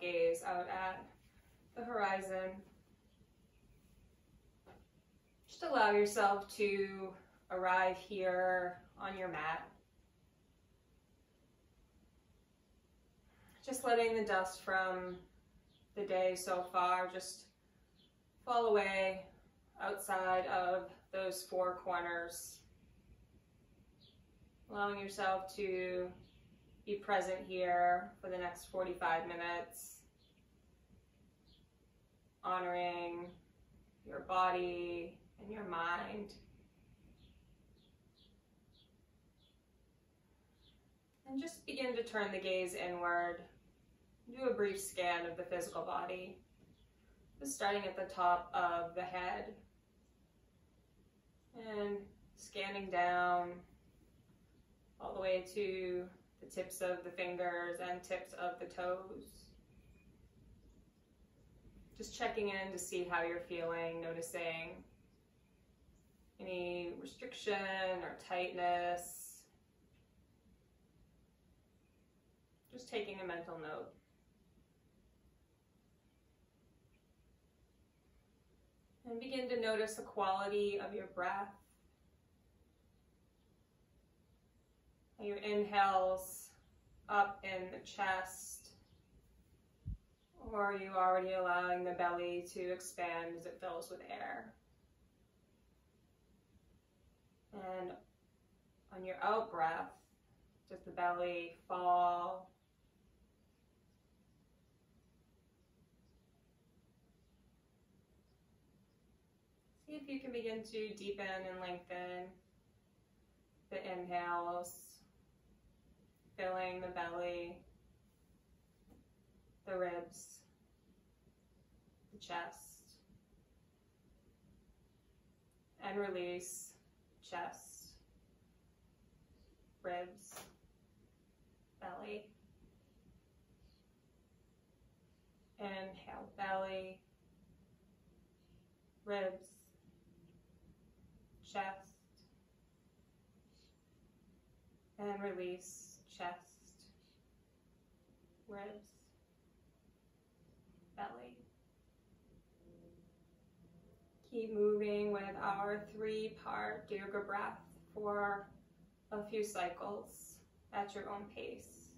gaze out at the horizon. Just allow yourself to arrive here on your mat. Just letting the dust from the day so far just fall away outside of those four corners. Allowing yourself to be present here for the next 45 minutes. Honoring your body and your mind. And just begin to turn the gaze inward. Do a brief scan of the physical body. Just starting at the top of the head. And scanning down all the way to the tips of the fingers and tips of the toes. Just checking in to see how you're feeling, noticing any restriction or tightness. Just taking a mental note. And begin to notice the quality of your breath. Your inhales up in the chest, or are you already allowing the belly to expand as it fills with air? And on your out breath, does the belly fall? See if you can begin to deepen and lengthen the inhales, filling the belly, the ribs, the chest, and release chest, ribs, belly. Inhale, belly, ribs, chest, and release chest, ribs, belly. Keep moving with our 3-part Dirga breath for a few cycles at your own pace.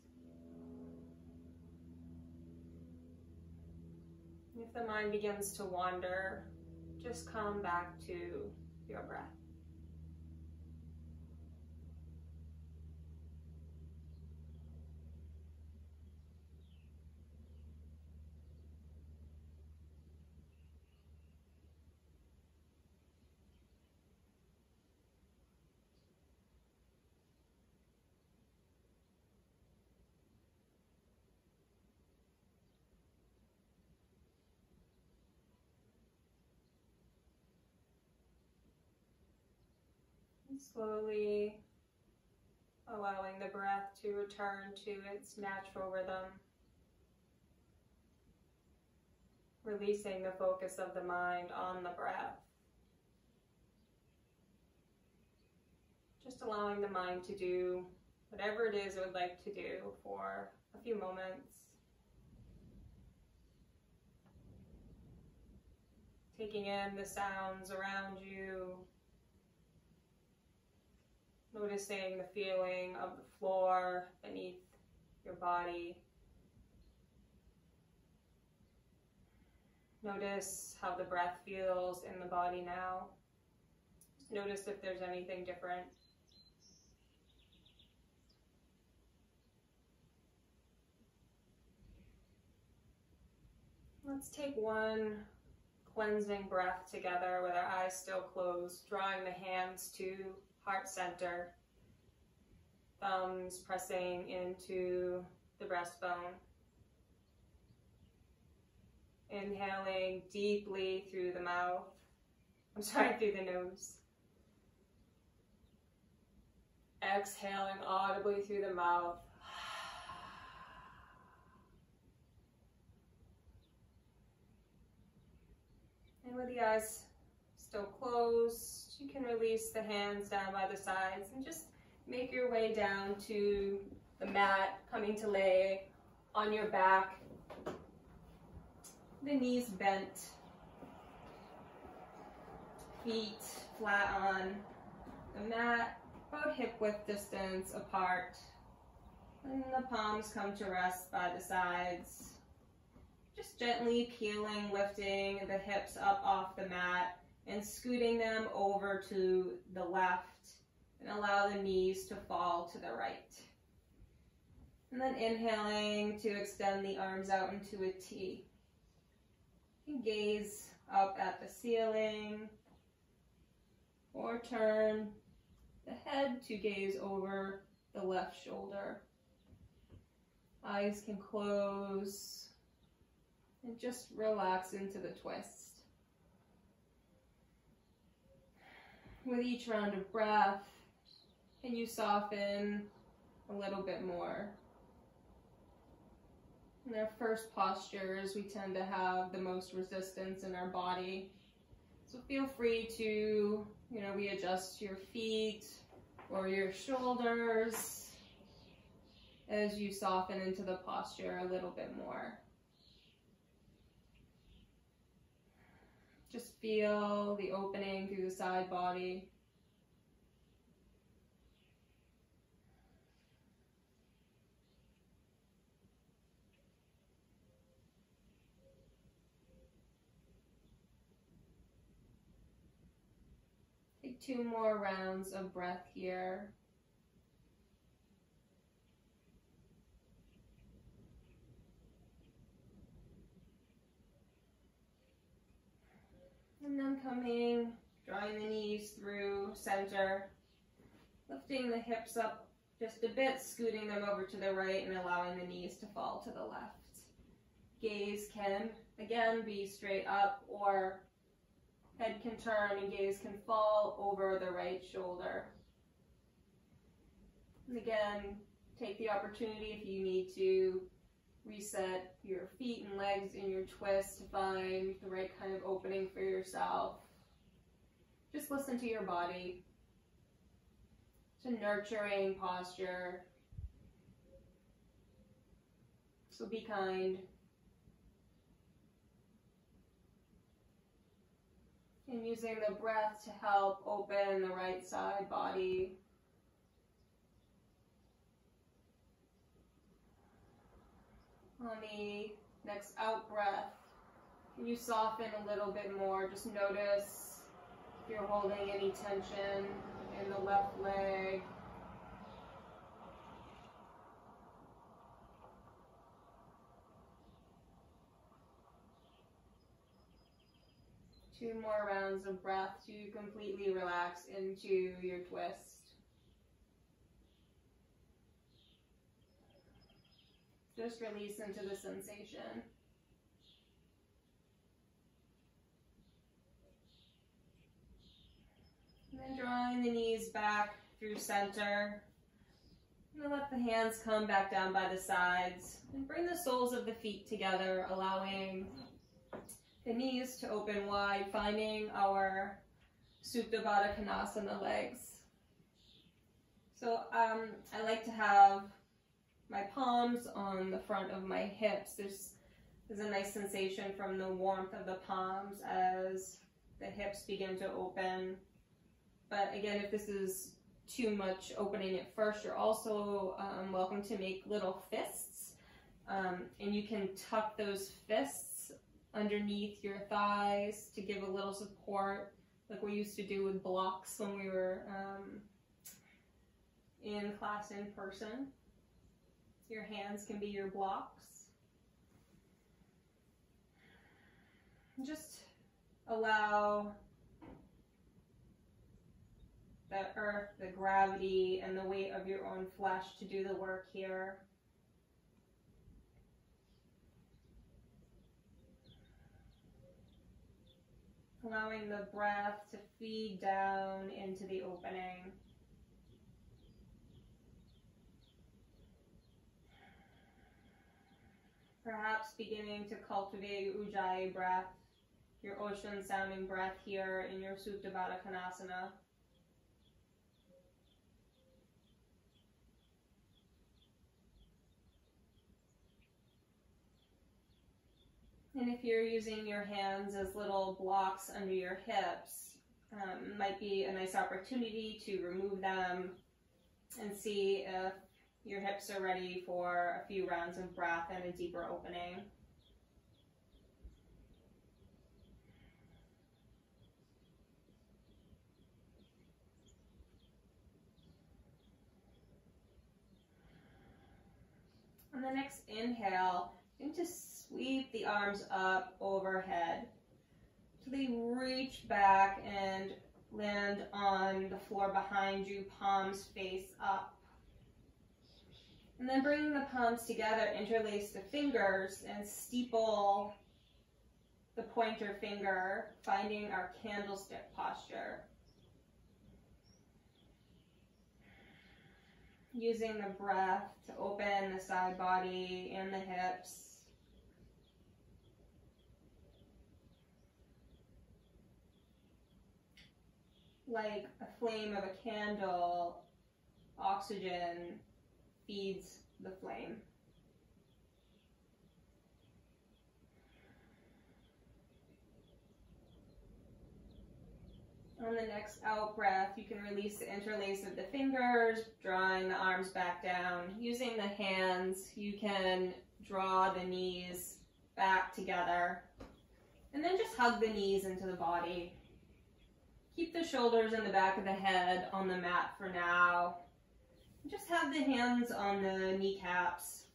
If the mind begins to wander, just come back to your breath. Slowly allowing the breath to return to its natural rhythm. Releasing the focus of the mind on the breath. Just allowing the mind to do whatever it is it would like to do for a few moments. Taking in the sounds around you. Noticing the feeling of the floor beneath your body. Notice how the breath feels in the body now. Just notice if there's anything different. Let's take one cleansing breath together with our eyes still closed, drawing the hands to heart center, thumbs pressing into the breastbone. Inhaling deeply through the mouth. Through the nose. Exhaling audibly through the mouth. And with the eyes still closed, you can release the hands down by the sides and just make your way down to the mat, coming to lay on your back The knees bent, feet flat on the mat, about hip width distance apart. And the palms come to rest by the sides. Just gently peeling, lifting the hips up off the mat and scooting them over to the left, and allow the knees to fall to the right. And then inhaling to extend the arms out into a T. And gaze up at the ceiling, or turn the head to gaze over the left shoulder. Eyes can close and just relax into the twist. With each round of breath, can you soften a little bit more? In our first postures, we tend to have the most resistance in our body. So feel free to, readjust your feet or your shoulders as you soften into the posture a little bit more. Just feel the opening through the side body. Take 2 more rounds of breath here. And then drawing the knees through center, lifting the hips up just a bit, scooting them over to the right and allowing the knees to fall to the left. Gaze can, again, be straight up, or head can turn and gaze can fall over the right shoulder. And again, take the opportunity if you need to reset your feet and legs in your twist to find the right kind of opening for yourself. Just listen to your body. It's a nurturing posture. So be kind. And using the breath to help open the right side body. On the next out breath, can you soften a little bit more? Just notice if you're holding any tension in the left leg. Two more rounds of breath to completely relax into your twist. Just release into the sensation. And then drawing the knees back through center. And let the hands come back down by the sides. And bring the soles of the feet together, allowing the knees to open wide, finding our Supta Baddha Konasana legs. So I like to have my palms on the front of my hips. There's a nice sensation from the warmth of the palms as the hips begin to open. But again, if this is too much opening at first, you're also welcome to make little fists. And you can tuck those fists underneath your thighs to give a little support, like we used to do with blocks when we were in class in person. Your hands can be your blocks. Just allow the earth, the gravity, and the weight of your own flesh to do the work here. Allowing the breath to feed down into the opening. Perhaps beginning to cultivate your Ujjayi breath, your ocean sounding breath here in your Supta Baddha Konasana. And if you're using your hands as little blocks under your hips, might be a nice opportunity to remove them and see if your hips are ready for a few rounds of breath and a deeper opening. On the next inhale, you can just sweep the arms up overhead so they reach back and land on the floor behind you, palms face up. And then bringing the palms together, interlace the fingers and steeple the pointer finger, finding our candlestick posture. Using the breath to open the side body and the hips. Like a flame of a candle, oxygen feeds the flame. On the next out breath, you can release the interlace of the fingers, drawing the arms back down. Using the hands, you can draw the knees back together. And then just hug the knees into the body. Keep the shoulders and the back of the head on the mat for now. Just have the hands on the kneecaps.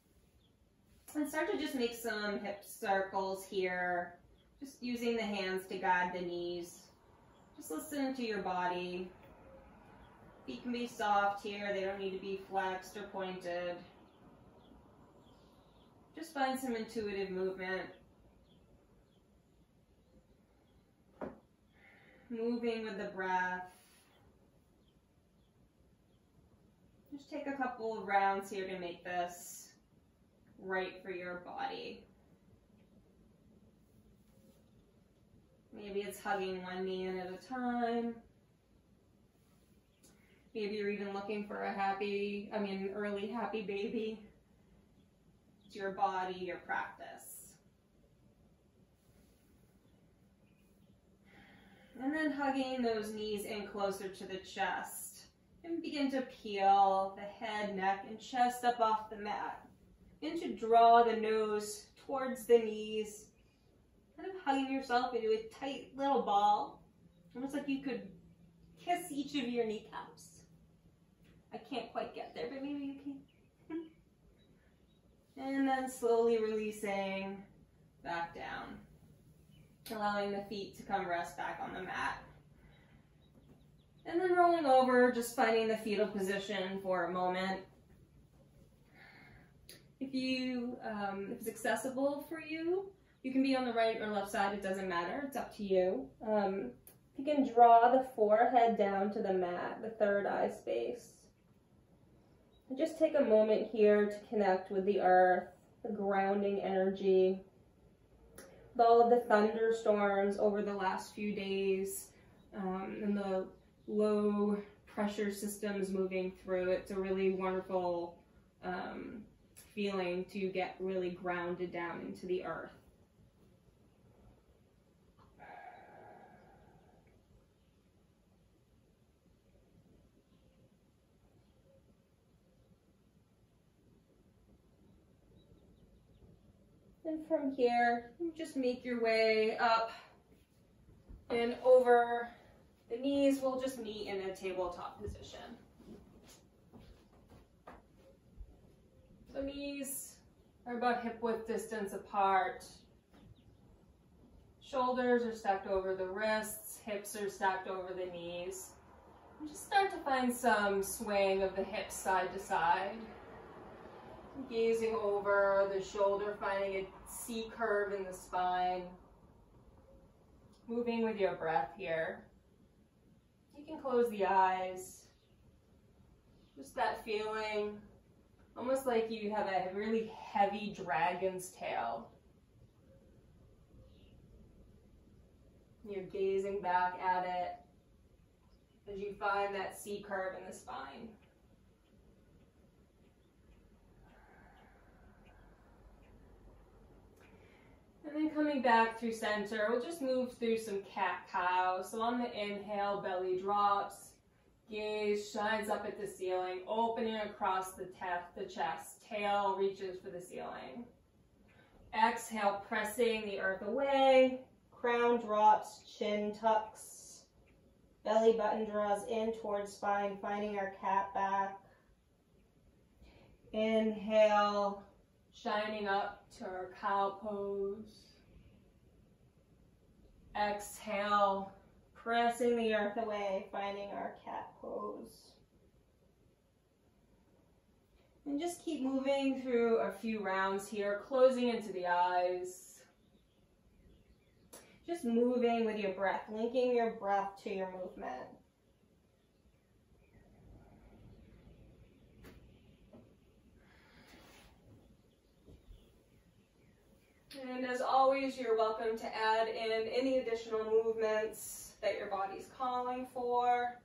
And start to just make some hip circles here. Just using the hands to guide the knees. Just listen to your body. Feet can be soft here. They don't need to be flexed or pointed. Just find some intuitive movement. Moving with the breath. Just take a couple of rounds here to make this right for your body. Maybe it's hugging one knee in at a time. Maybe you're even looking for an early happy baby. It's your body, your practice. And then hugging those knees in closer to the chest. And begin to peel the head, neck, and chest up off the mat. Begin to draw the nose towards the knees. Kind of hugging yourself into a tight little ball. Almost like you could kiss each of your kneecaps. I can't quite get there, but maybe you can. And then slowly releasing back down. Allowing the feet to come rest back on the mat. And then rolling over, just finding the fetal position for a moment. If it's accessible for you, you can be on the right or left side, it doesn't matter, it's up to you. You can draw the forehead down to the mat, the third eye space. And just take a moment here to connect with the earth, the grounding energy, with all of the thunderstorms over the last few days, and the low pressure systems moving through. It's a really wonderful feeling to get really grounded down into the earth. And from here, just make your way up and over. The knees will just meet in a tabletop position. The knees are about hip width distance apart. Shoulders are stacked over the wrists, hips are stacked over the knees. And just start to find some swaying of the hips side to side. Gazing over the shoulder, finding a C curve in the spine. Moving with your breath here. You can close the eyes. Just that feeling, almost like you have a really heavy dragon's tail. You're gazing back at it as you find that C curve in the spine. And then coming back through center, we'll just move through some cat-cow. So on the inhale, belly drops, gaze shines up at the ceiling, opening across the chest, tail reaches for the ceiling. Exhale, pressing the earth away, crown drops, chin tucks, belly button draws in towards spine, finding our cat back. Inhale, shining up to our cow pose. Exhale, pressing the earth away, finding our cat pose. And just keep moving through a few rounds here, closing into the eyes. Just moving with your breath, linking your breath to your movement. And as always, you're welcome to add in any additional movements that your body's calling for.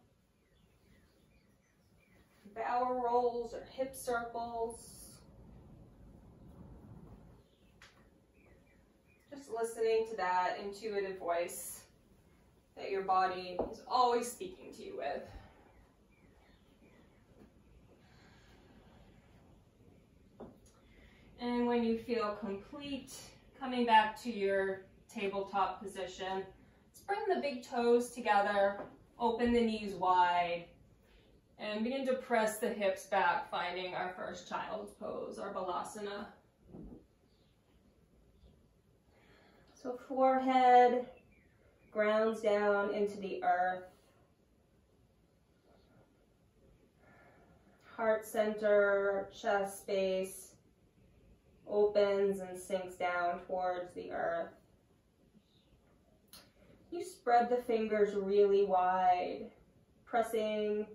Bow rolls or hip circles. Just listening to that intuitive voice that your body is always speaking to you with. And when you feel complete, coming back to your tabletop position, let's bring the big toes together, open the knees wide, and begin to press the hips back, finding our first child's pose, our balasana. So forehead grounds down into the earth. Heart center, chest space opens and sinks down towards the earth. You spread the fingers really wide, pressing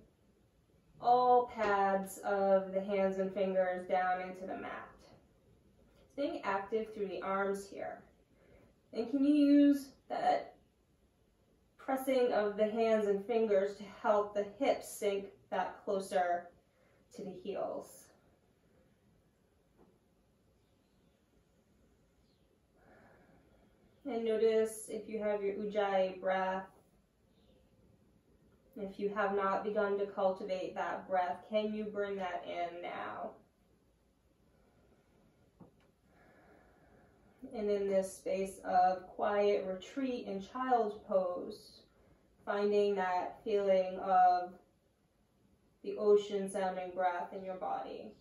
all pads of the hands and fingers down into the mat. Staying active through the arms here. And can you use that pressing of the hands and fingers to help the hips sink back closer to the heels? And notice if you have your Ujjayi breath. If you have not begun to cultivate that breath, can you bring that in now? And in this space of quiet retreat in child's pose, finding that feeling of the ocean sounding breath in your body.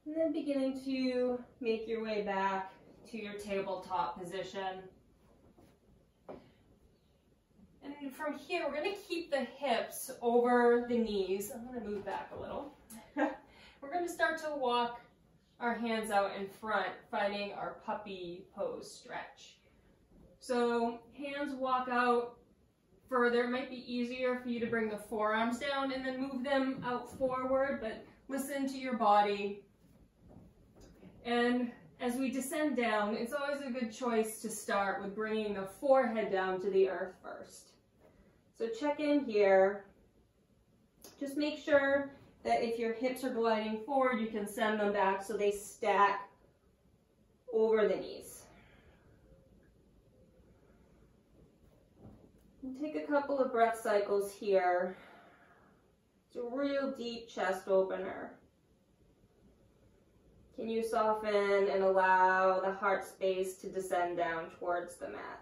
And then beginning to make your way back to your tabletop position. And from here, we're going to keep the hips over the knees. I'm going to move back a little. We're going to start to walk our hands out in front, finding our puppy pose stretch. So hands walk out further. It might be easier for you to bring the forearms down and then move them out forward, but listen to your body. And as we descend down, it's always a good choice to start with bringing the forehead down to the earth first. So check in here. Just make sure that if your hips are gliding forward, you can send them back so they stack over the knees. And take a couple of breath cycles here. It's a real deep chest opener. Can you soften and allow the heart space to descend down towards the mat?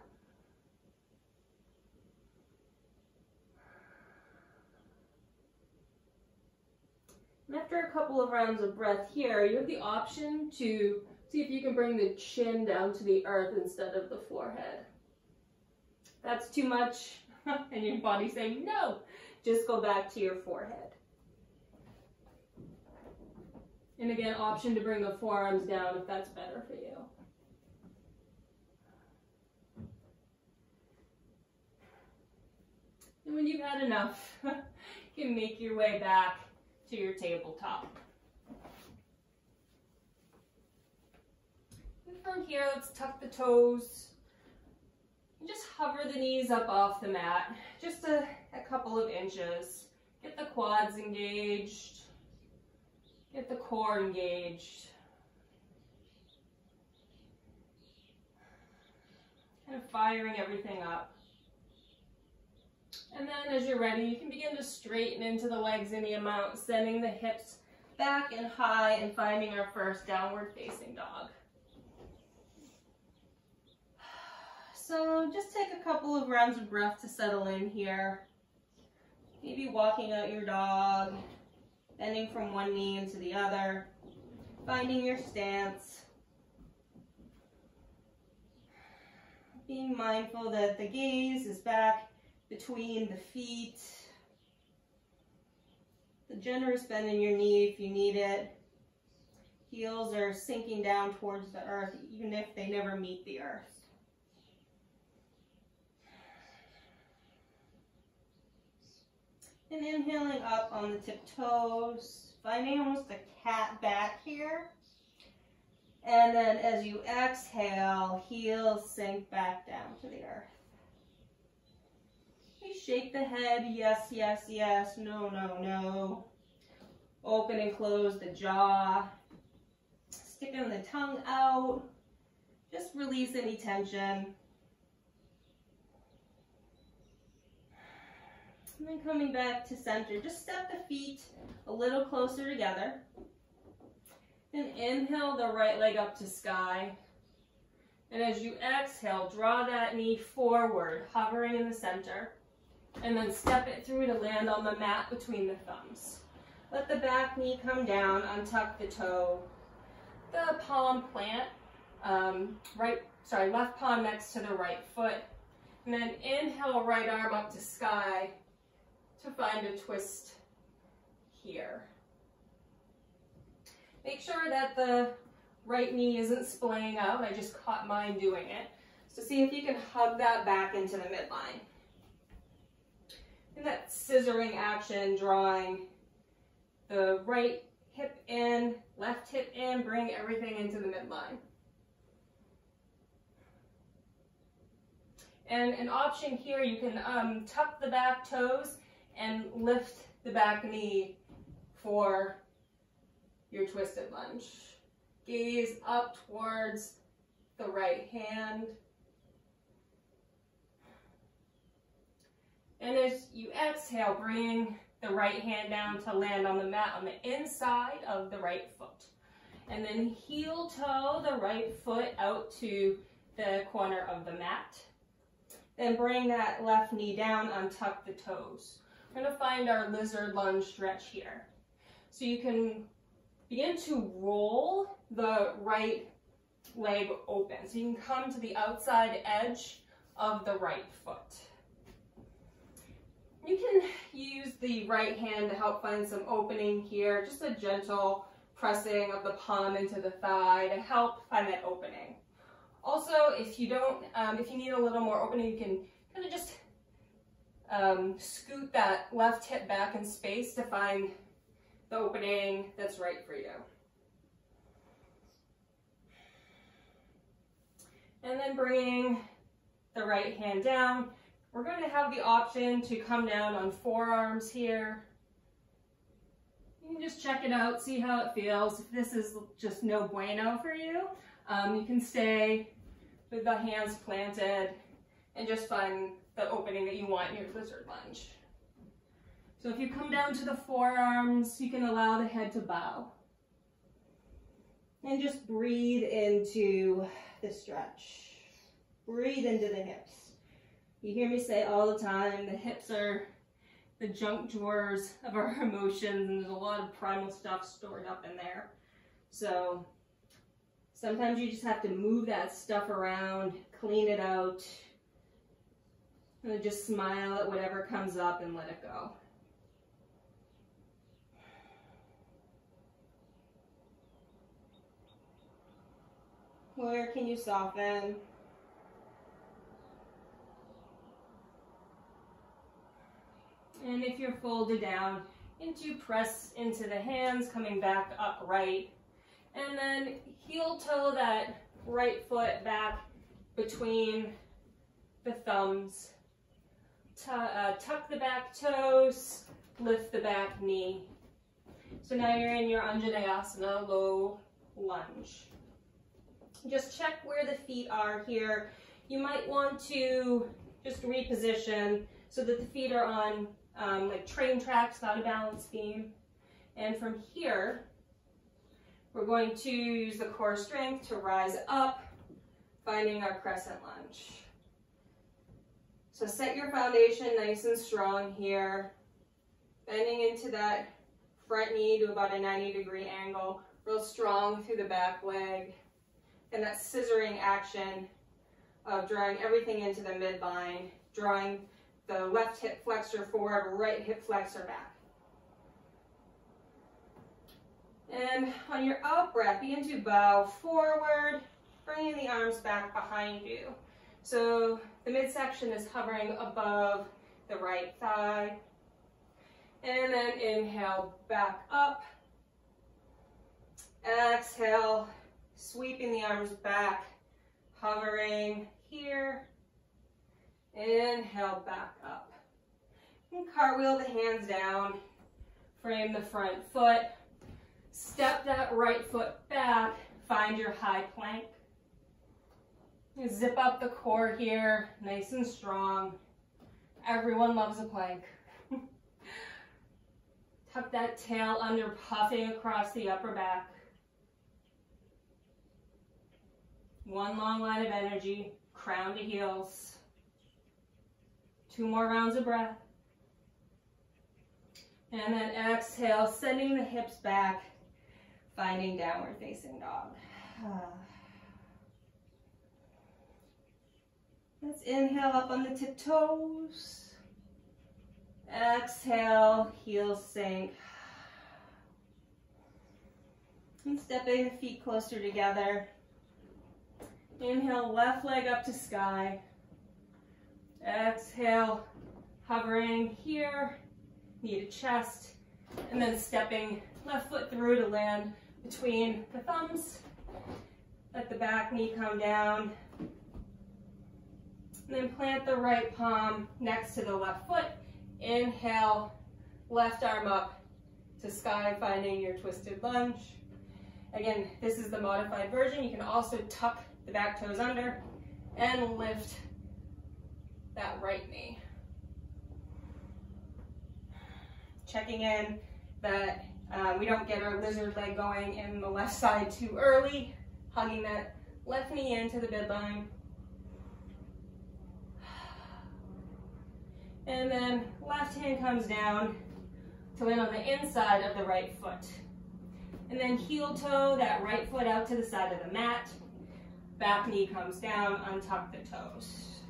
And after a couple of rounds of breath here, you have the option to see if you can bring the chin down to the earth instead of the forehead. If that's too much and your body's saying no, just go back to your forehead. And again, option to bring the forearms down if that's better for you. And when you've had enough, you can make your way back to your tabletop. And from here, let's tuck the toes, hover the knees up off the mat, just a couple of inches. Get the quads engaged, get the core engaged. Kind of firing everything up. And then as you're ready, you can begin to straighten into the legs any amount, sending the hips back and high and finding our first downward facing dog. So just take a couple of rounds of breath to settle in here. Maybe walking out your dog, bending from one knee into the other, finding your stance. Being mindful that the gaze is back between the feet. The generous bend in your knee if you need it. Heels are sinking down towards the earth, even if they never meet the earth. And inhaling up on the tiptoes, finding almost a cat back here. And then as you exhale, heels sink back down to the earth. You shake the head, yes, yes, yes, no, no, no. Open and close the jaw. Sticking the tongue out. Just release any tension. And then coming back to center, just step the feet a little closer together. And inhale the right leg up to sky. And as you exhale, draw that knee forward, hovering in the center. And then step it through to land on the mat between the thumbs. Let the back knee come down, untuck the toe. The palm plant, left palm next to the right foot. And then inhale, right arm up to sky to find a twist here. Make sure that the right knee isn't splaying out. I just caught mine doing it. So see if you can hug that back into the midline. And that scissoring action, drawing the right hip in, left hip in, bring everything into the midline. And an option here, you can tuck the back toes and lift the back knee for your twisted lunge. Gaze up towards the right hand. And as you exhale, bring the right hand down to land on the mat on the inside of the right foot. And then heel toe the right foot out to the corner of the mat. Then bring that left knee down, untuck the toes. We're going to find our lizard lunge stretch here. So you can begin to roll the right leg open. So you can come to the outside edge of the right foot. You can use the right hand to help find some opening here, just a gentle pressing of the palm into the thigh to help find that opening. Also, if you need a little more opening, you can kind of just scoot that left hip back in space to find the opening that's right for you. And then bringing the right hand down. We're going to have the option to come down on forearms here. You can just check it out, see how it feels. If this is just no bueno for you, you can stay with the hands planted and just find the opening that you want in your lizard lunge. So if you come down to the forearms, you can allow the head to bow. And just breathe into the stretch. Breathe into the hips. You hear me say all the time, the hips are the junk drawers of our emotions, and there's a lot of primal stuff stored up in there. So sometimes you just have to move that stuff around, clean it out, and then just smile at whatever comes up and let it go. Where can you soften? And if you're folded down, into press into the hands, coming back upright. And then heel toe that right foot back between the thumbs, tuck the back toes, lift the back knee. So now you're in your Anjaneyasana, low lunge. Just check where the feet are here. You might want to just reposition so that the feet are on like train tracks, not a balance beam. And from here, we're going to use the core strength to rise up, finding our crescent lunge. So set your foundation nice and strong here, bending into that front knee to about a 90-degree angle, real strong through the back leg, and that scissoring action of drawing everything into the midline, drawing the left hip flexor forward, right hip flexor back. And on your out breath, begin to bow forward, bringing the arms back behind you. So the midsection is hovering above the right thigh. And then inhale, back up. Exhale, sweeping the arms back, hovering here. Inhale, back up. And cartwheel the hands down, frame the front foot. Step that right foot back, find your high plank. Zip up the core here, nice and strong. Everyone loves a plank. Tuck that tail under, puffing across the upper back. One long line of energy, crown to heels. 2 more rounds of breath. And then exhale, sending the hips back, finding downward facing dog. Let's inhale up on the tiptoes. Exhale, heels sink. And stepping the feet closer together. Inhale, left leg up to sky. Exhale, hovering here, knee to chest, and then stepping left foot through to land between the thumbs. Let the back knee come down. And then plant the right palm next to the left foot. Inhale, left arm up to sky, finding your twisted lunge. Again, this is the modified version. You can also tuck the back toes under and lift that right knee. Checking in that we don't get our lizard leg going in the left side too early, hugging that left knee into the midline. And then left hand comes down to land on the inside of the right foot. And then heel toe that right foot out to the side of the mat. Back knee comes down, untuck the toes.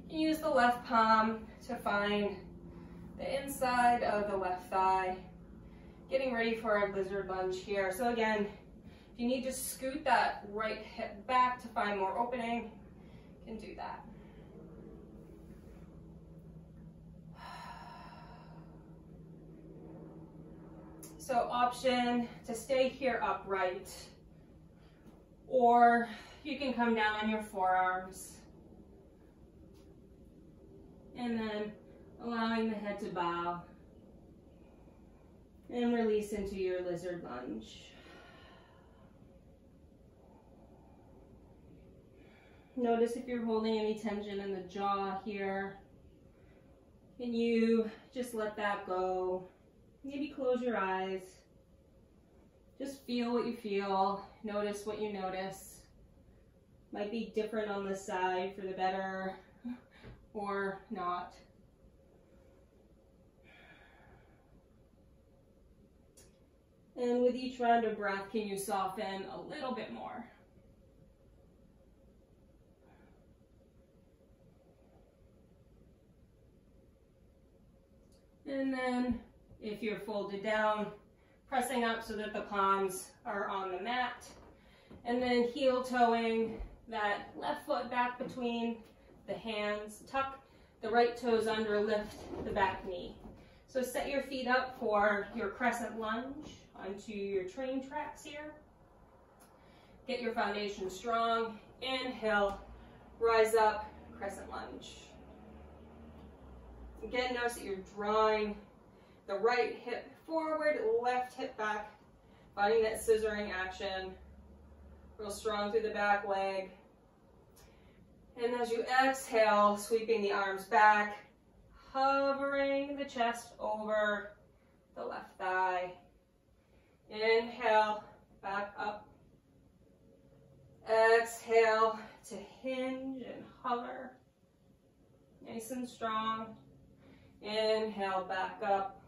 You use the left palm to find the inside of the left thigh. Getting ready for our lizard lunge here. So again, if you need to scoot that right hip back to find more opening, you can do that. So option to stay here upright, or you can come down on your forearms and then allowing the head to bow and release into your lizard lunge. Notice if you're holding any tension in the jaw here. Can you just let that go? Maybe close your eyes. Just feel what you feel. Notice what you notice. Might be different on this side for the better or not. And with each round of breath, can you soften a little bit more? And then if you're folded down, pressing up so that the palms are on the mat. And then heel toeing that left foot back between the hands. Tuck the right toes under, lift the back knee. So set your feet up for your crescent lunge onto your train tracks here. Get your foundation strong. Inhale, rise up, crescent lunge. Again, notice that you're drawing the right hip forward, left hip back, finding that scissoring action, real strong through the back leg. And as you exhale, sweeping the arms back, hovering the chest over the left thigh. Inhale, back up. Exhale to hinge and hover. Nice and strong. Inhale, back up.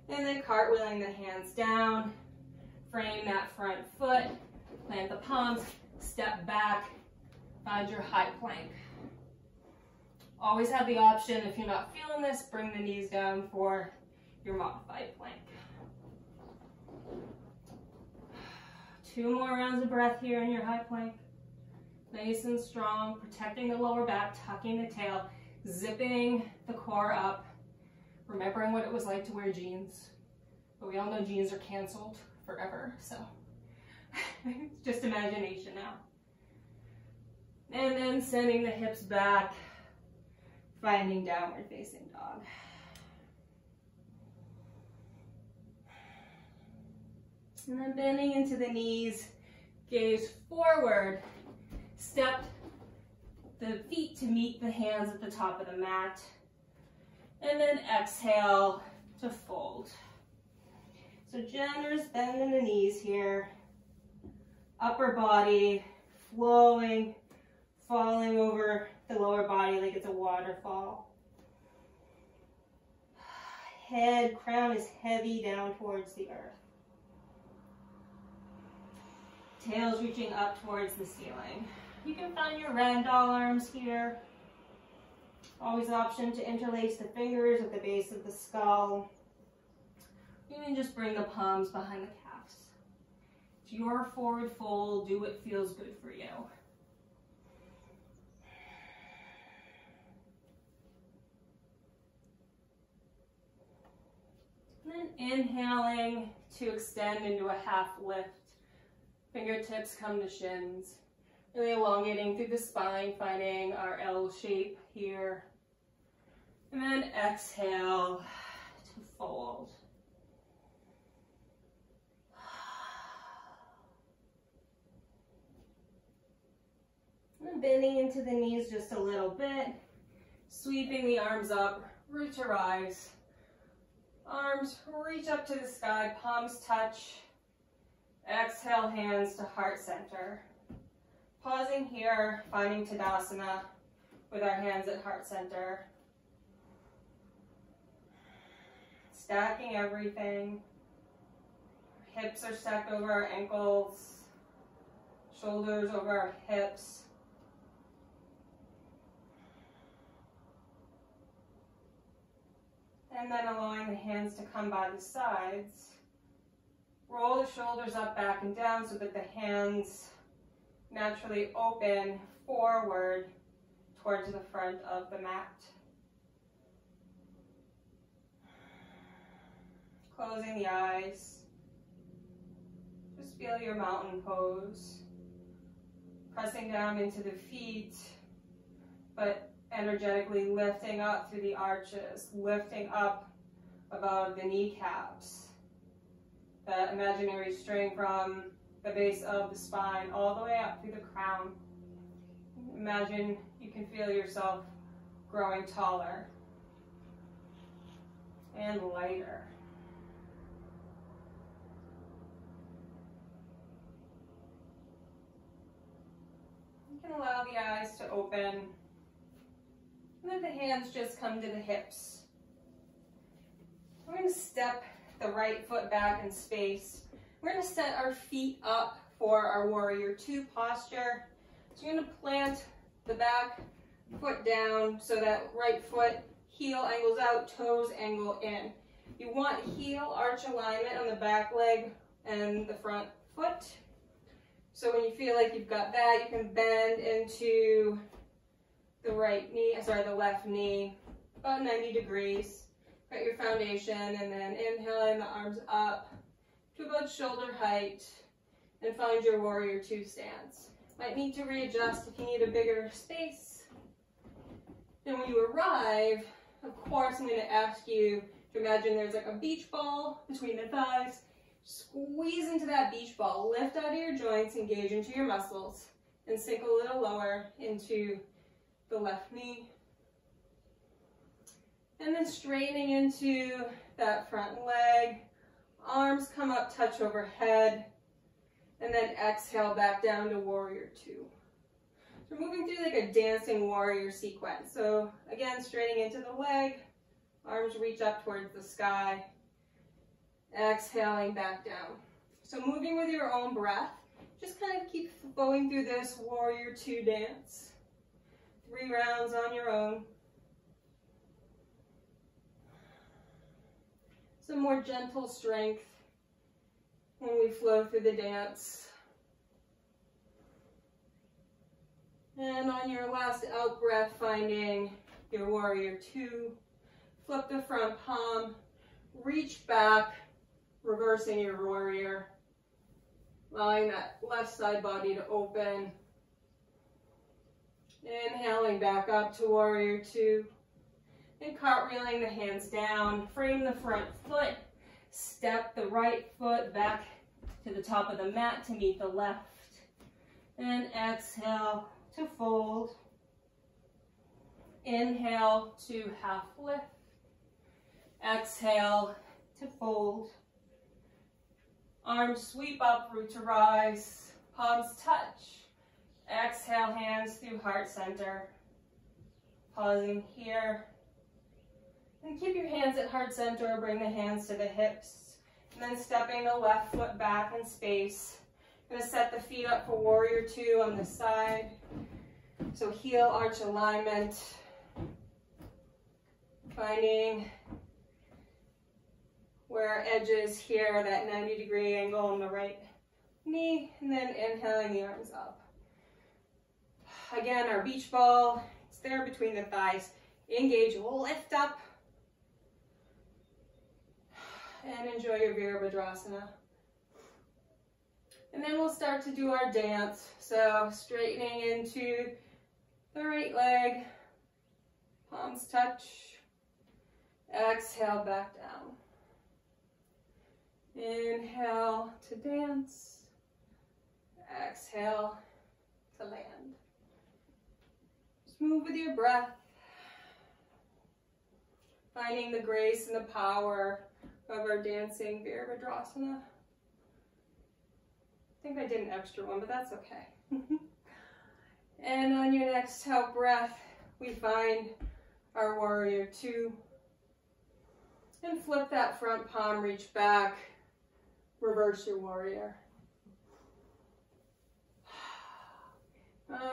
And then cartwheeling the hands down. Frame that front foot. Plant the palms. Step back. Find your high plank. Always have the option, if you're not feeling this, bring the knees down for your modified plank. 2 more rounds of breath here in your high plank. Nice and strong, protecting the lower back, tucking the tail, zipping the core up, remembering what it was like to wear jeans. But we all know jeans are canceled forever, so it's just imagination now. And then sending the hips back, finding downward facing dog. And then bending into the knees, gaze forward, step the feet to meet the hands at the top of the mat, and then exhale to fold. So generous bend in the knees here, upper body flowing, falling over the lower body like it's a waterfall. Head, crown is heavy down towards the earth. Tail's reaching up towards the ceiling. You can find your ragdoll arms here. Always option to interlace the fingers at the base of the skull. You can just bring the palms behind the calves. It's your forward fold. Do what feels good for you. And then inhaling to extend into a half lift. Fingertips come to shins. Really elongating through the spine, finding our L shape here. And then exhale to fold. And then bending into the knees just a little bit. Sweeping the arms up, root to rise. Arms reach up to the sky, palms touch. Exhale, hands to heart center. Pausing here, finding Tadasana with our hands at heart center. Stacking everything. Hips are stacked over our ankles. Shoulders over our hips. And then allowing the hands to come by the sides. Roll the shoulders up, back, and down so that the hands naturally open forward towards the front of the mat. Closing the eyes. Just feel your mountain pose. Pressing down into the feet, but energetically lifting up through the arches, lifting up above the kneecaps. The imaginary string from the base of the spine all the way up through the crown. Imagine you can feel yourself growing taller and lighter. You can allow the eyes to open and let the hands just come to the hips. We're going to step the right foot back in space. We're going to set our feet up for our warrior two posture. So you're going to plant the back foot down so that right foot heel angles out, toes angle in. You want heel arch alignment on the back leg and the front foot. So when you feel like you've got that, you can bend into the the left knee, about 90 degrees. Got your foundation, and then inhaling the arms up to about shoulder height, and find your warrior two stance. Might need to readjust if you need a bigger space. you arrive, of course, I'm going to ask you to imagine there's like a beach ball between the thighs. Squeeze into that beach ball, lift out of your joints, engage into your muscles, and sink a little lower into the left knee. And then straightening into that front leg. Arms come up, touch overhead. And then exhale back down to warrior two. So we're moving through like a dancing warrior sequence. So again, straightening into the leg. Arms reach up towards the sky. Exhaling back down. So moving with your own breath. Just kind of keep going through this warrior two dance. 3 rounds on your own. Some more gentle strength when we flow through the dance. And on your last out breath, finding your warrior two. Flip the front palm, reach back, reversing your warrior. Allowing that left side body to open. Inhaling back up to warrior two. And cartwheeling the hands down. Frame the front foot. Step the right foot back to the top of the mat to meet the left. And exhale to fold. Inhale to half lift. Exhale to fold. Arms sweep up, root to rise. Palms touch. Exhale, hands through heart center. Pausing here. And keep your hands at heart center, bring the hands to the hips. And then stepping the left foot back in space. Gonna set the feet up for warrior two on the side. So heel arch alignment. Finding where edges here, that 90-degree angle on the right knee. And then inhaling the arms up. Again, our beach ball, it's there between the thighs. Engage, lift up. And enjoy your Virabhadrasana. And then we'll start to do our dance. So straightening into the right leg, palms touch, exhale back down. Inhale to dance, exhale to land. Just move with your breath, finding the grace and the power of our dancing Virabhadrasana. I think I did an extra one, but that's okay. And on your next out breath, we find our warrior two. And flip that front palm, reach back, reverse your warrior.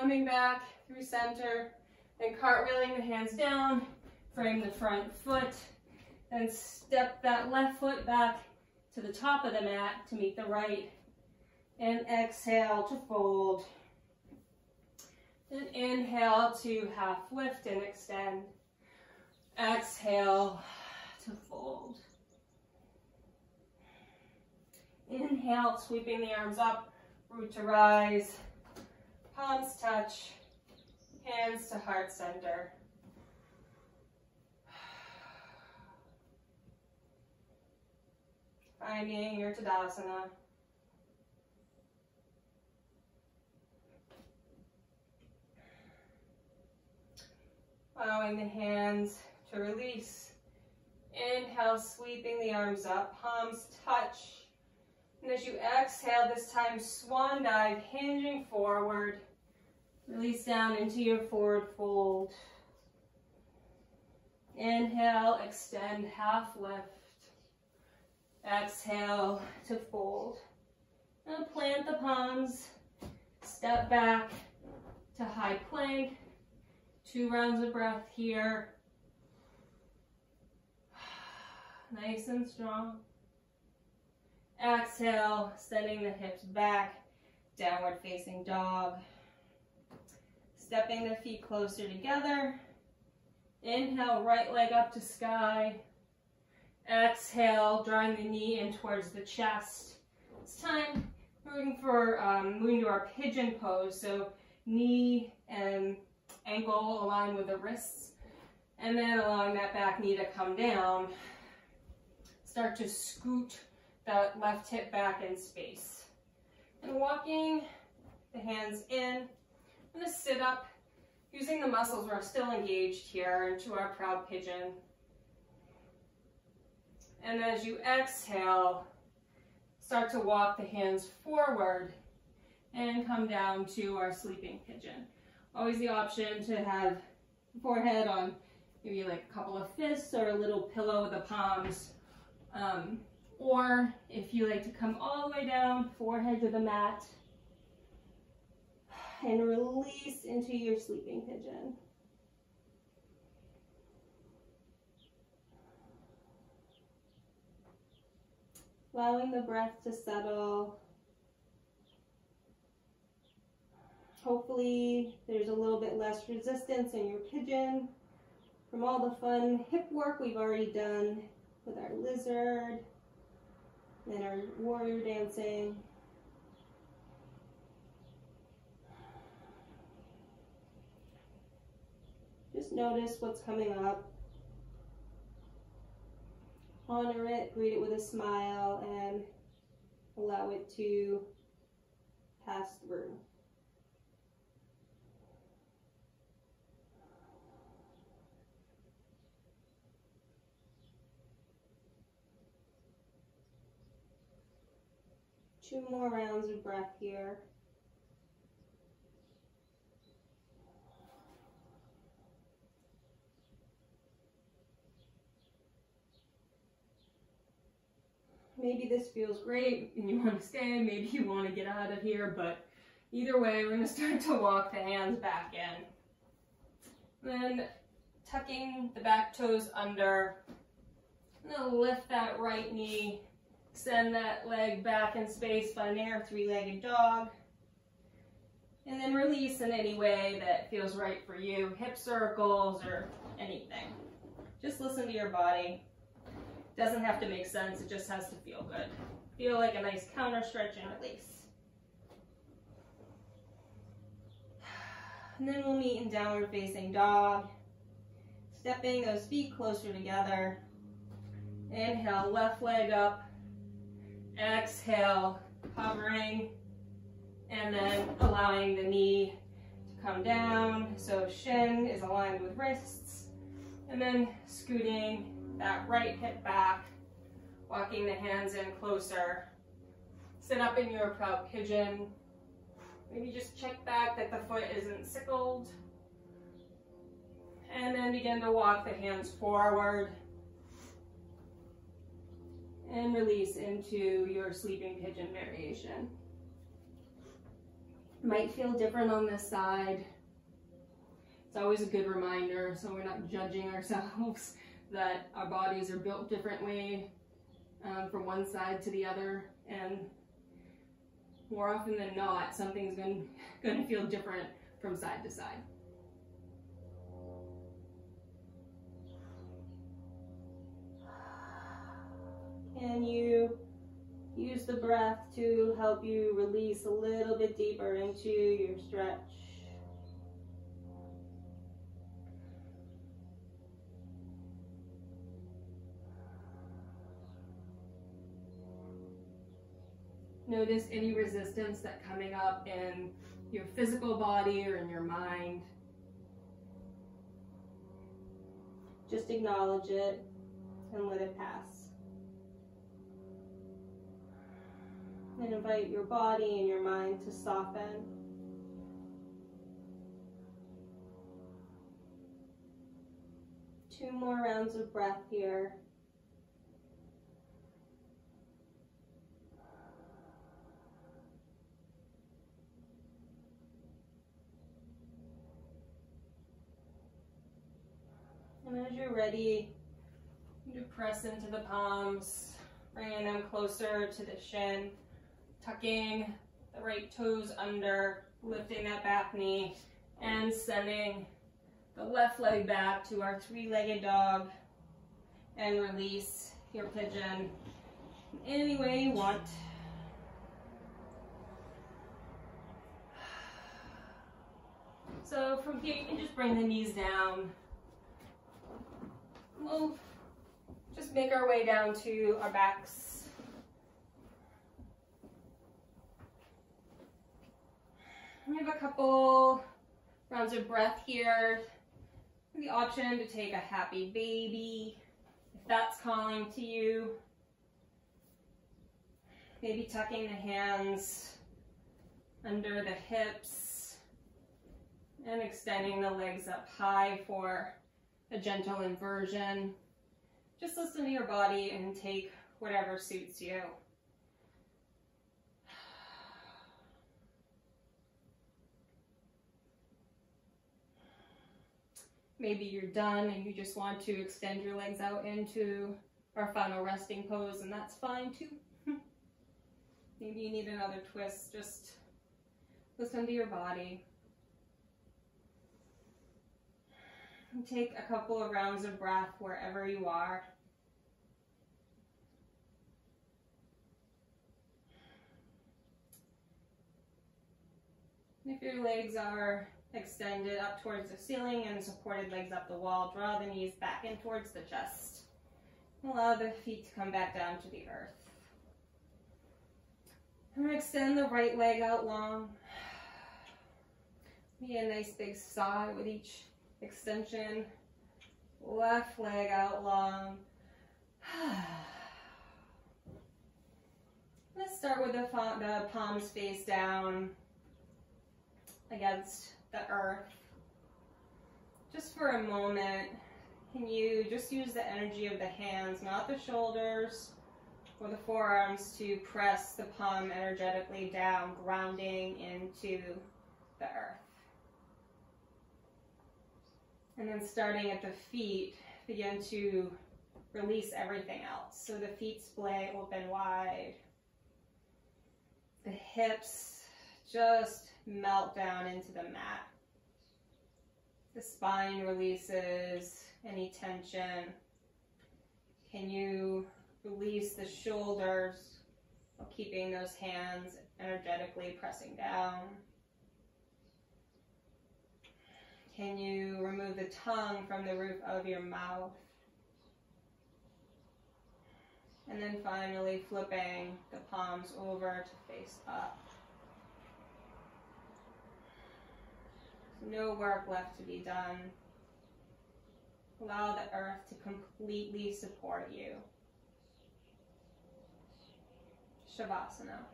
Coming back through center and cartwheeling the hands down, frame the front foot. And step that left foot back to the top of the mat to meet the right. And exhale to fold. And inhale to half lift and extend. Exhale to fold. Inhale, sweeping the arms up, root to rise. Palms touch, hands to heart center. Finding your Tadasana. Allowing the hands to release. Inhale, sweeping the arms up, palms touch. And as you exhale, this time swan dive, hinging forward. Release down into your forward fold. Inhale, extend, half lift. Exhale to fold. And plant the palms. Step back to high plank. 2 rounds of breath here. Nice and strong. Exhale, sending the hips back. Downward facing dog. Stepping the feet closer together. Inhale, right leg up to sky. Exhale, drawing the knee in towards the chest. It's time moving to our pigeon pose. So knee and ankle aligned with the wrists. And then allowing that back knee to come down, start to scoot that left hip back in space. And walking the hands in, I'm going to sit up using the muscles we're still engaged here into our proud pigeon. And as you exhale, start to walk the hands forward and come down to our sleeping pigeon. Always the option to have the forehead on maybe like a couple of fists or a little pillow with the palms. Or if you like to come all the way down, forehead to the mat, and release into your sleeping pigeon. Allowing the breath to settle. Hopefully there's a little bit less resistance in your pigeon from all the fun hip work we've already done with our lizard and our warrior dancing. Just notice what's coming up. Honor it, greet it with a smile, and allow it to pass through. Two more rounds of breath here. Maybe this feels great and you want to stay, maybe you want to get out of here, but either way, we're going to start to walk the hands back in. Then tucking the back toes under, I'm going to lift that right knee, extend that leg back in space, finding our three-legged dog, and then release in any way that feels right for you, hip circles or anything. Just listen to your body. Doesn't have to make sense, it just has to feel good. Feel like a nice counter stretch and release. And then we'll meet in downward facing dog. Stepping those feet closer together. Inhale, left leg up. Exhale, hovering. And then allowing the knee to come down. So shin is aligned with wrists. And then scooting that right hip back, walking the hands in closer. Sit up in your proud pigeon. Maybe just check back that the foot isn't sickled. And then begin to walk the hands forward. And release into your sleeping pigeon variation. Might feel different on this side. It's always a good reminder, so we're not judging ourselves, that our bodies are built differently from one side to the other, and more often than not, something's going to feel different from side to side. Can you use the breath to help you release a little bit deeper into your stretch? Notice any resistance that's coming up in your physical body or in your mind. Just acknowledge it and let it pass. And invite your body and your mind to soften. Two more rounds of breath here. And as you're ready, you press into the palms, bringing them closer to the shin, tucking the right toes under, lifting that back knee, and sending the left leg back to our three-legged dog, and release your pigeon any way you want. So from here, you can just bring the knees down. we'll just make our way down to our backs. We have a couple rounds of breath here. The option to take a happy baby, if that's calling to you. Maybe tucking the hands under the hips and extending the legs up high for a gentle inversion. Just listen to your body and take whatever suits you. Maybe you're done and you just want to extend your legs out into our final resting pose, and that's fine too. Maybe you need another twist. Just listen to your body. And take a couple of rounds of breath wherever you are. And if your legs are extended up towards the ceiling and supported legs up the wall, draw the knees back in towards the chest. Allow the feet to come back down to the earth. And extend the right leg out long. Be a nice big sigh with each extension. Left leg out long. Let's start with the palms face down against the earth. Just for a moment, can you just use the energy of the hands, not the shoulders or the forearms, to press the palm energetically down, grounding into the earth. And then starting at the feet, begin to release everything else. So the feet splay open wide. The hips just melt down into the mat. The spine releases any tension. Can you release the shoulders while keeping those hands energetically pressing down? Can you remove the tongue from the roof of your mouth? And then finally flipping the palms over to face up. No work left to be done. Allow the earth to completely support you. Shavasana.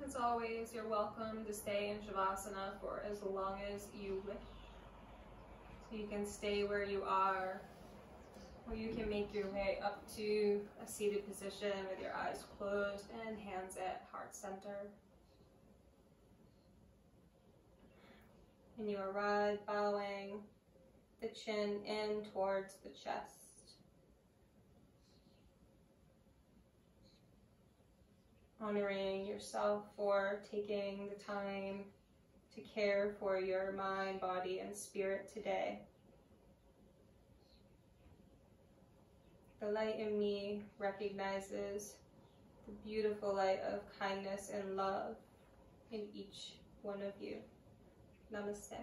As always, you're welcome to stay in Shavasana for as long as you wish. So you can stay where you are, or you can make your way up to a seated position with your eyes closed and hands at heart center. And you arrive bowing the chin in towards the chest. Honoring yourself for taking the time to care for your mind, body, and spirit today. The light in me recognizes the beautiful light of kindness and love in each one of you. Namaste.